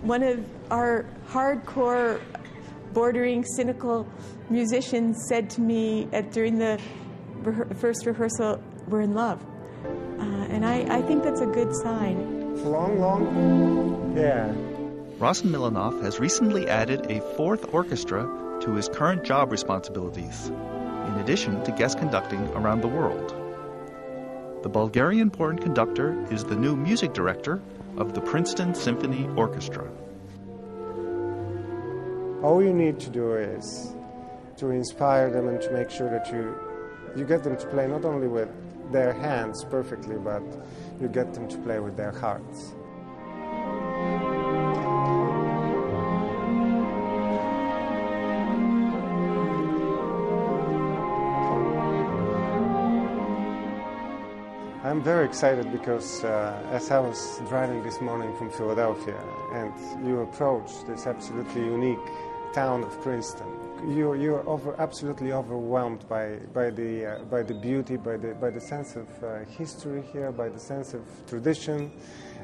One of our hardcore, bordering cynical musicians said to me during the first rehearsal, "We're in love." And I think that's a good sign. Long, yeah. Rossen Milanov has recently added a fourth orchestra to his current job responsibilities, in addition to guest conducting around the world. The Bulgarian-born conductor is the new music director of the Princeton Symphony Orchestra. All you need to do is to inspire them and to make sure that you get them to play not only with their hands perfectly, but you get them to play with their hearts. I'm very excited because as I was driving this morning from Philadelphia and you approach this absolutely unique town of Princeton, you're absolutely overwhelmed by the beauty, by the sense of history here, by the sense of tradition.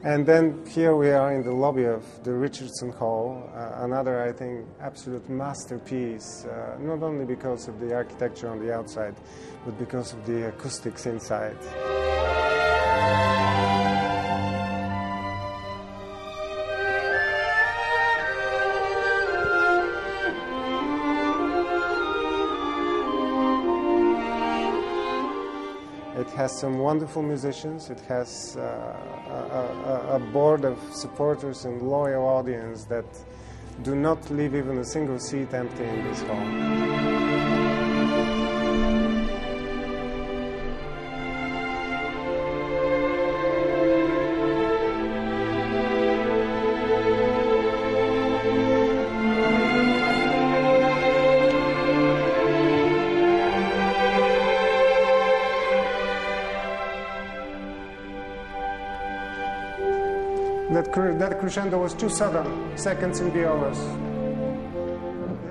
And then here we are in the lobby of the Richardson Hall, another, I think, absolute masterpiece, not only because of the architecture on the outside, but because of the acoustics inside. It has some wonderful musicians. It has a board of supporters and loyal audience that do not leave even a single seat empty in this hall. That crescendo was too sudden, seconds and violas.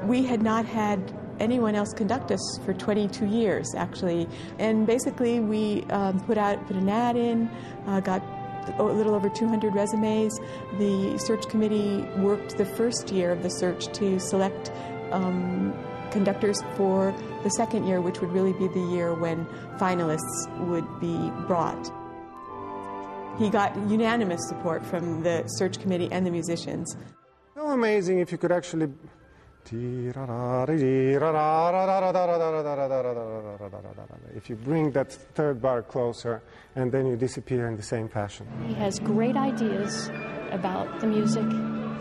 We had not had anyone else conduct us for 22 years, actually. And basically we put an ad in, got a little over 200 resumes. The search committee worked the first year of the search to select conductors for the second year, which would really be the year when finalists would be brought. He got unanimous support from the search committee and the musicians. So amazing if you could actually... If you bring that third bar closer and then you disappear in the same fashion. He has great ideas about the music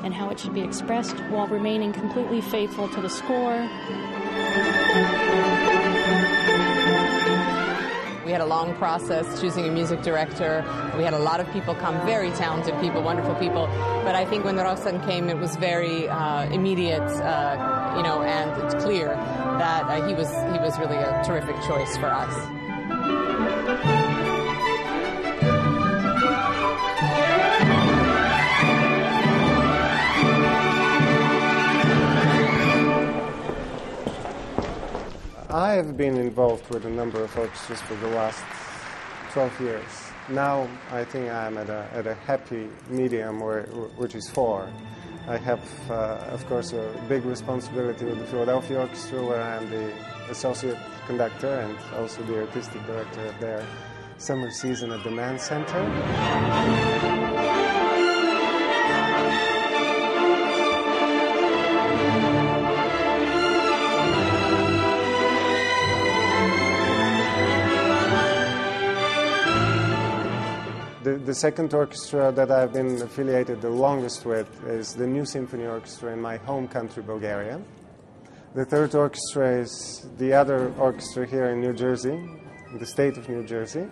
and how it should be expressed while remaining completely faithful to the score. We had a long process choosing a music director. We had a lot of people come, very talented people, wonderful people. But I think when Rossen came, it was very immediate, and it's clear that he was really a terrific choice for us. I have been involved with a number of orchestras for the last 12 years. Now I think I'm at a happy medium which is 4. I have, of course, a big responsibility with the Philadelphia Orchestra, where I'm the Associate Conductor and also the Artistic Director of their summer season at the Mann Center. The second orchestra that I've been affiliated the longest with is the New Symphony Orchestra in my home country, Bulgaria. The third orchestra is the other orchestra here in New Jersey, in the state of New Jersey.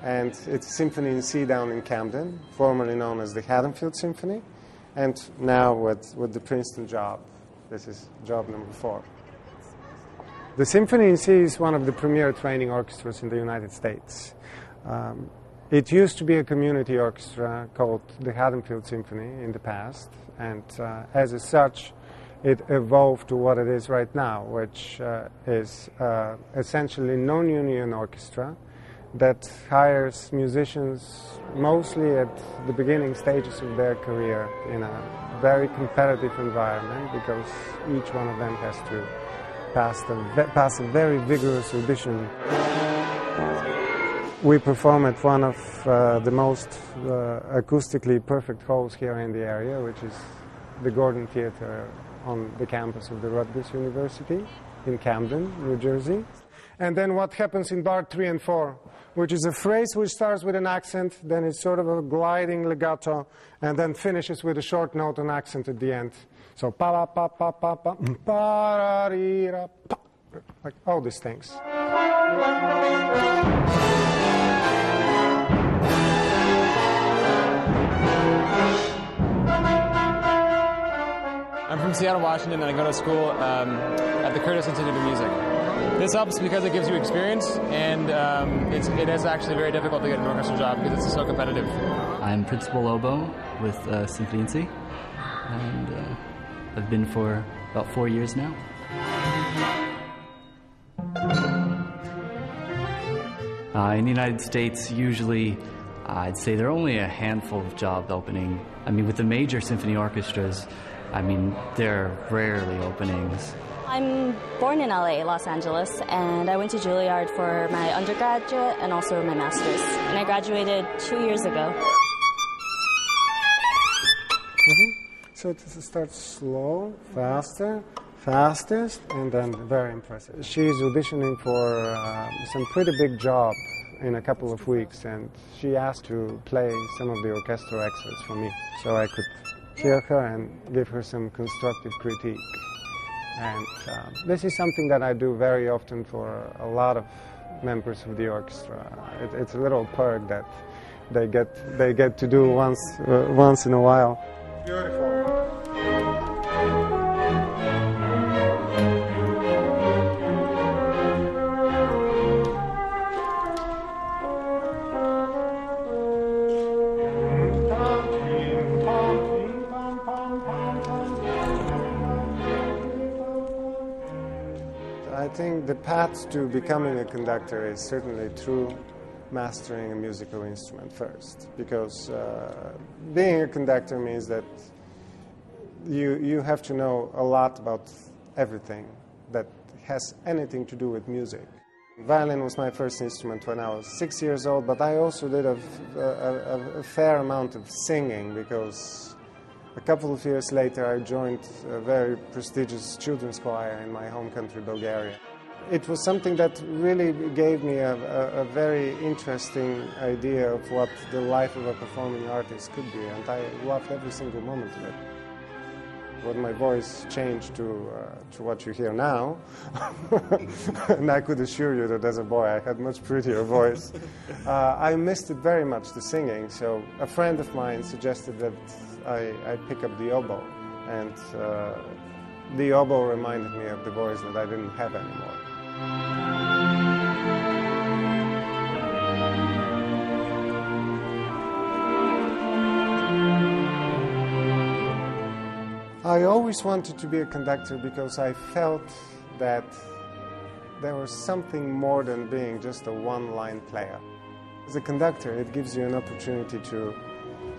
And it's a symphony in C down in Camden, formerly known as the Haddonfield Symphony. And now with the Princeton job, this is job number 4. The Symphony in C is one of the premier training orchestras in the United States. It used to be a community orchestra called the Haddonfield Symphony in the past, and as such, it evolved to what it is right now, which is essentially non-union orchestra that hires musicians mostly at the beginning stages of their career in very competitive environment because each one of them has to pass a very vigorous audition. We perform at one of the most acoustically perfect halls here in the area, which is the Gordon Theater on the campus of the Rutgers University in Camden, New Jersey. And then what happens in bar 3 and 4, which is a phrase which starts with an accent, then it's sort of a gliding legato, and then finishes with a short note and accent at the end. So pa pa pa pa pa pa ra pa, like all these things. I'm from Seattle, Washington, and I go to school at the Curtis Institute of Music. This helps because it gives you experience, and it is actually very difficult to get an orchestra job because it's so competitive. I'm Principal Oboe with Symphony, and I've been for about 4 years now. In the United States, usually, I'd say there are only a handful of job opening. I mean, with the major symphony orchestras, I mean, there are rarely openings. I'm born in LA, Los Angeles, and I went to Juilliard for my undergraduate and also my master's. And I graduated 2 years ago. So it starts slow, faster, fastest, and then very impressive. She's auditioning for some pretty big job in a couple of weeks, and she asked to play some of the orchestral excerpts for me, so I could hear her and give her some constructive critique. And this is something that I do very often for a lot of members of the orchestra. It's a little perk that they get to do once in a while. Beautiful. I think the path to becoming a conductor is certainly through mastering a musical instrument first, because being a conductor means that you have to know a lot about everything that has anything to do with music. Violin was my first instrument when I was 6 years old, but I also did a fair amount of singing, because a couple of years later I joined a very prestigious children's choir in my home country, Bulgaria. It was something that really gave me a very interesting idea of what the life of a performing artist could be, and I loved every single moment of it. When my voice changed to what you hear now, and I could assure you that as a boy I had much prettier voice, I missed it very much, the singing, so a friend of mine suggested that I pick up the oboe, and the oboe reminded me of the voice that I didn't have anymore. I always wanted to be a conductor because I felt that there was something more than being just a one-line player. As a conductor, it gives you an opportunity to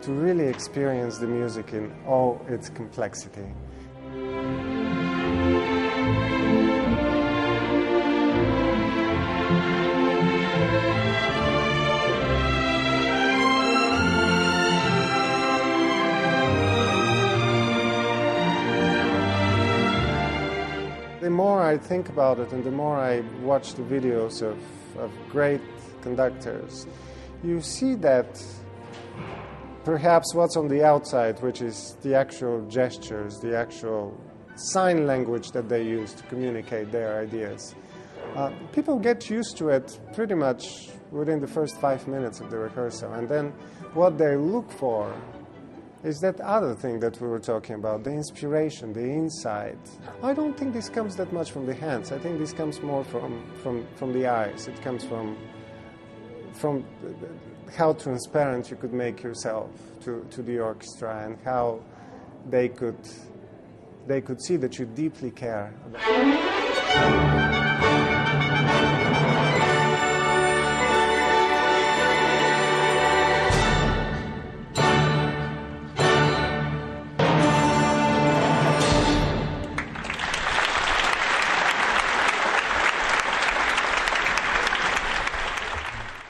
really experience the music in all its complexity. The more I think about it and the more I watch the videos of great conductors, you see that perhaps what's on the outside, which is the actual gestures, the actual sign language that they use to communicate their ideas, people get used to it pretty much within the first 5 minutes of the rehearsal. And then what they look for is that other thing that we were talking about, the inspiration, the insight. I don't think this comes that much from the hands. I think this comes more from the eyes. It comes from how transparent you could make yourself to the orchestra, and how they could see that you deeply care about it.